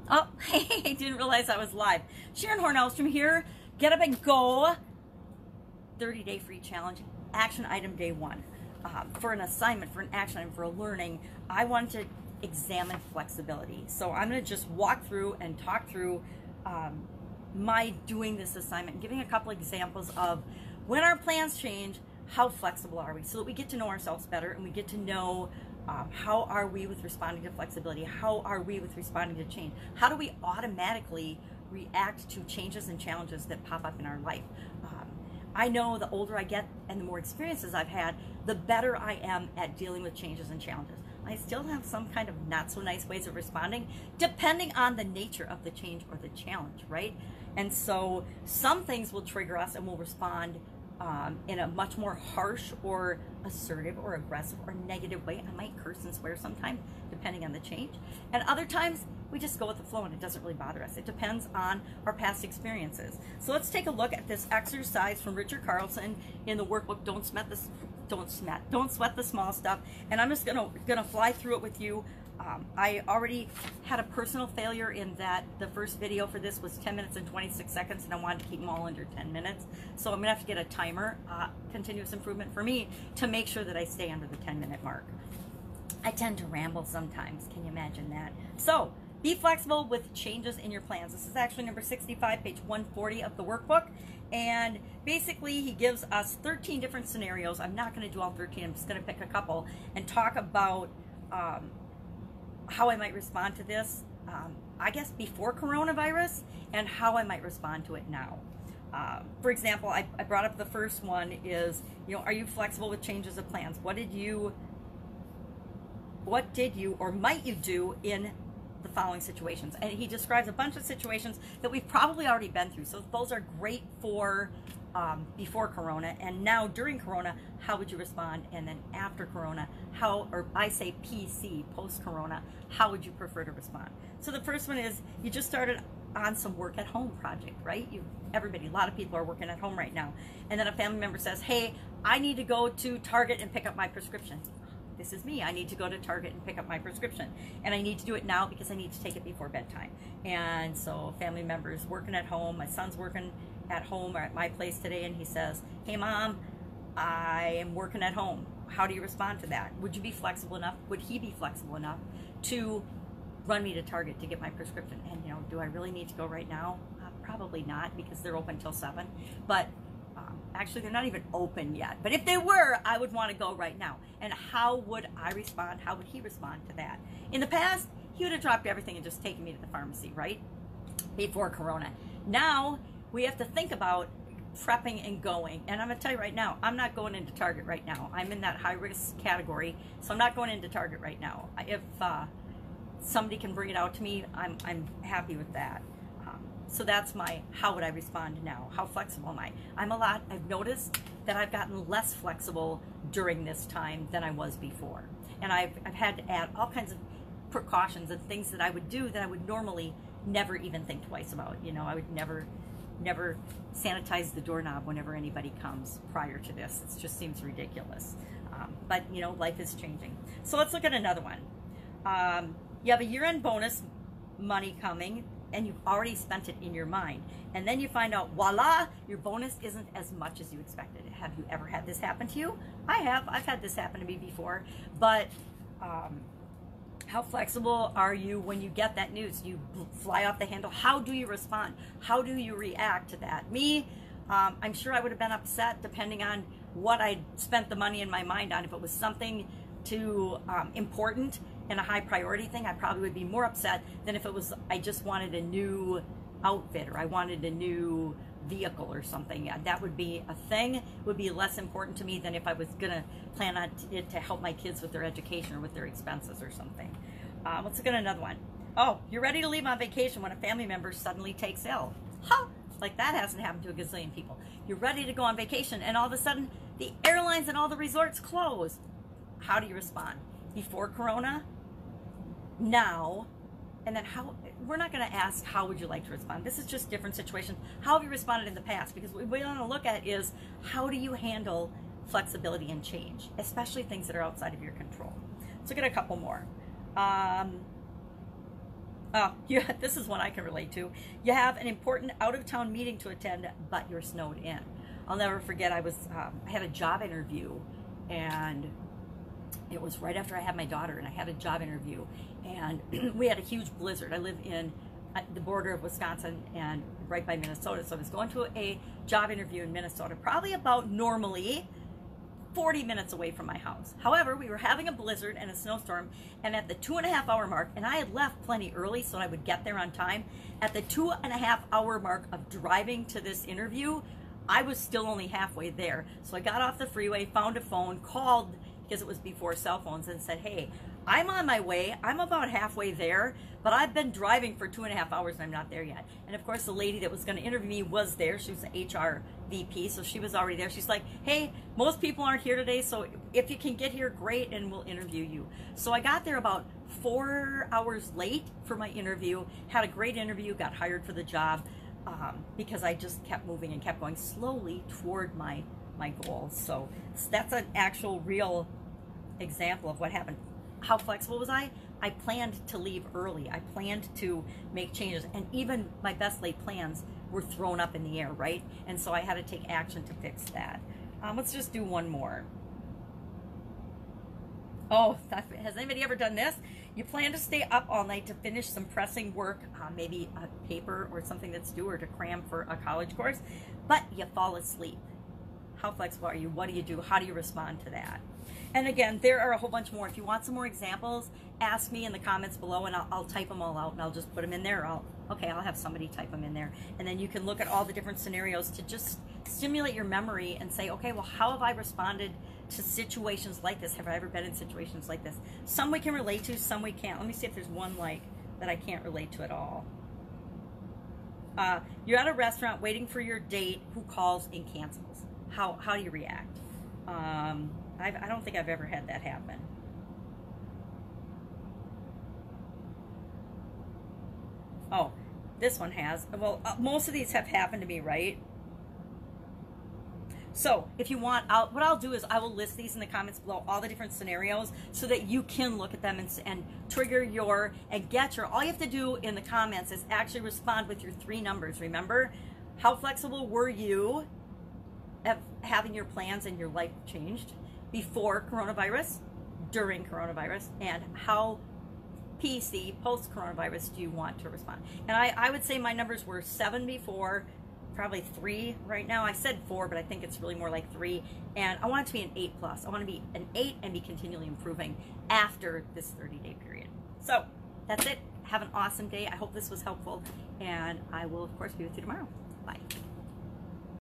Oh, hey, didn't realize I was live. Sharon Horne-Ellstrom here. Get up and go. 30-day free challenge. Action item day one. For an assignment, for an action item, for a learning, I want to examine flexibility. So I'm going to just walk through and talk through my doing this assignment, giving a couple examples of when our plans change, how flexible are we, so that we get to know ourselves better and we get to know how are we with responding to flexibility, how are we with responding to change, how do we automatically react to changes and challenges that pop up in our life. I know the older I get and the more experiences I've had, the better I am at dealing with changes and challenges. I still have some kind of not so nice ways of responding depending on the nature of the change or the challenge, right? And so some things will trigger us and we'll respond in a much more harsh or assertive or aggressive or negative way. I might curse and swear sometimes depending on the change. And other times we just go with the flow and it doesn't really bother us. It depends on our past experiences. So let's take a look at this exercise from Richard Carlson in the workbook, Don't Sweat the Small Stuff. And I'm just gonna fly through it with you. I already had a personal failure in that the first video for this was 10 minutes and 26 seconds and I wanted to keep them all under 10 minutes. So I'm gonna have to get a timer, continuous improvement for me, to make sure that I stay under the 10-minute mark. I tend to ramble sometimes, can you imagine that? So, be flexible with changes in your plans. This is actually number 65, page 140 of the workbook. And basically he gives us 13 different scenarios. I'm not gonna do all 13, I'm just gonna pick a couple and talk about how I might respond to this, I guess before coronavirus, and how I might respond to it now. For example, I brought up the first one is, are you flexible with changes of plans? What did you or might you do in the following situations? And he describes a bunch of situations that we've probably already been through. So those are great for before Corona, and now during Corona, how would you respond? And then after Corona, or I say PC, post-Corona, how would you prefer to respond? So the first one is, you just started on some work at home project, right? A lot of people are working at home right now. And then a family member says, hey, I need to go to Target and pick up my prescription. This is me. I need to go to Target and pick up my prescription. And I need to do it now because I need to take it before bedtime. And so family members working at home, my son's working at home or at my place today, and he says, hey mom, I am working at home. How do you respond to that? Would you be flexible enough? Would he be flexible enough to run me to Target to get my prescription? And do I really need to go right now? Probably not, because they're open till 7. But actually, they're not even open yet. But if they were, I would want to go right now. And how would I respond? How would he respond to that? In the past, he would have dropped everything and just taken me to the pharmacy, right? Before Corona. Now, we have to think about prepping and going. And I'm going to tell you right now, I'm not going into Target right now. I'm in that high-risk category, so I'm not going into Target right now. If somebody can bring it out to me, I'm happy with that. So that's my, how would I respond now? How flexible am I? I've noticed that I've gotten less flexible during this time than I was before. And I've had to add all kinds of precautions and things that I would do that I would normally never even think twice about. I would never sanitize the doorknob whenever anybody comes prior to this. It just seems ridiculous. But life is changing. So let's look at another one. You have a year-end bonus money coming, and you've already spent it in your mind. And then you find out, voila, your bonus isn't as much as you expected. Have you ever had this happen to you? I have. I've had this happen to me before. But how flexible are you when you get that news? You fly off the handle. How do you respond? How do you react to that? Me, I'm sure I would have been upset depending on what I'd spent the money in my mind on. If it was something too important and a high priority thing, I probably would be more upset than if it was, I just wanted a new outfit or I wanted a new vehicle or something. That would be a thing, would be less important to me than if I was gonna plan on it to help my kids with their education or with their expenses or something. Let's look at another one. Oh, you're ready to leave on vacation when a family member suddenly takes ill. Huh, like that hasn't happened to a gazillion people. You're ready to go on vacation and all of a sudden the airlines and all the resorts close. How do you respond? Before Corona? Now? And then how, we're not going to ask how would you like to respond. This is just different situations. How have you responded in the past? Because what we want to look at is how do you handle flexibility and change, especially things that are outside of your control. Let's look at a couple more. Yeah, this is one I can relate to. You have an important out-of-town meeting to attend, but you're snowed in. I'll never forget, I had a job interview, and it was right after I had my daughter, and I had a job interview, and we had a huge blizzard. I live in the border of Wisconsin and right by Minnesota, so I was going to a job interview in Minnesota, probably about normally 40 minutes away from my house. However, we were having a blizzard and a snowstorm, and at the 2.5-hour mark, and I had left plenty early so I would get there on time, at the 2.5-hour mark of driving to this interview, I was still only halfway there. So I got off the freeway, found a phone, called, because it was before cell phones, and said, hey, I'm on my way. I'm about halfway there, but I've been driving for 2.5 hours and I'm not there yet. And of course, the lady that was going to interview me was there. She was the HR VP, so she was already there. She's like, hey, most people aren't here today, so if you can get here, great, and we'll interview you. So I got there about 4 hours late for my interview, had a great interview, got hired for the job, because I just kept moving and kept going slowly toward my goals. So that's an actual real example of what happened. How flexible was I? I planned to leave early. I planned to make changes, and even my best laid plans were thrown up in the air, right? And so I had to take action to fix that. Let's just do one more. Oh, has anybody ever done this? You plan to stay up all night to finish some pressing work, maybe a paper or something that's due, or to cram for a college course, but you fall asleep. How flexible are you? What do you do? How do you respond to that? And again, there are a whole bunch more. If you want some more examples, ask me in the comments below, and I'll type them all out, and I'll just put them in there. I'll have somebody type them in there. And then you can look at all the different scenarios to just stimulate your memory and say, okay, well, how have I responded to situations like this? Have I ever been in situations like this? Some we can relate to, some we can't. Let me see if there's one that I can't relate to at all. You're at a restaurant waiting for your date who calls and cancels. How do you react? I don't think I've ever had that happen. Oh, this one has. Well, most of these have happened to me, right? So if you want, what I'll do is I will list these in the comments below, all the different scenarios, so that you can look at them and trigger and get your, all you have to do in the comments is actually respond with your 3 numbers. Remember, how flexible were you at having your plans and your life changed before coronavirus, during coronavirus, and how PC, post-coronavirus, do you want to respond? And I would say my numbers were 7 before, probably 3 right now. I said 4, but I think it's really more like 3. And I want it to be an 8+. I want to be an 8 and be continually improving after this 30-day period. So that's it. Have an awesome day. I hope this was helpful. And I will, of course, be with you tomorrow. Bye.